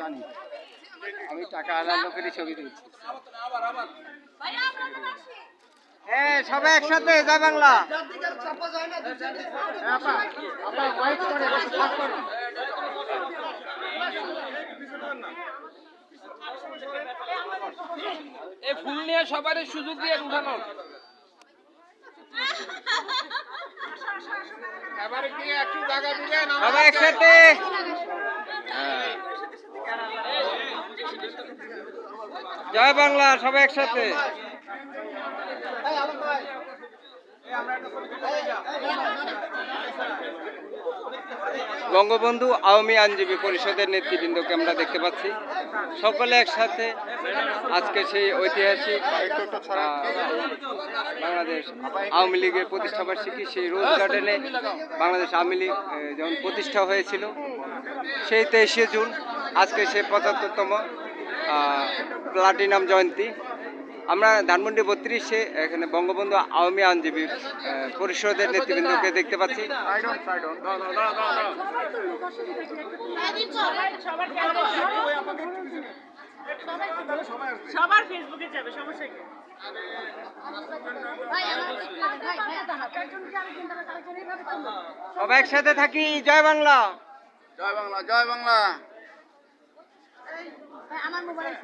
জানি, আমি টাকা আলার লোকেরই ছবি তুলছি। হ্যাঁ, সবাই একসাথে জয় বাংলা। এই ফুল নিয়ে সবারই সুযোগ দিয়ে উঠানোর। এবারে কি একটু জায়গা দিবেন? সবাই একসাথে। জয় বাংলা, সবাই একসাথে। বঙ্গবন্ধু আওয়ামী আইনজীবী পরিষদের নেতৃবৃন্দকে আমরা দেখতে পাচ্ছি সকলে একসাথে আজকে সেই ঐতিহাসিক বাংলাদেশ আওয়ামী লীগের প্রতিষ্ঠাবার্ষিকী, সেই রোজ গার্ডেনে বাংলাদেশ আওয়ামী লীগ যখন প্রতিষ্ঠা হয়েছিল সেই 23শে জুন, আজকে সেই 75তম প্লাটিনাম জয়ন্তী। আমরা ধানমন্ডি 32-এ এখানে বঙ্গবন্ধু আওয়ামী আইনজীবী পরিষদের নেতৃবৃন্দকে দেখতে পাচ্ছি। সবার ফেসবুকে যাবে, সমস্যা কি? সবাই একসাথে থাকি। জয় বাংলা, জয় বাংলা, জয় বাংলা। আমার মোবাইল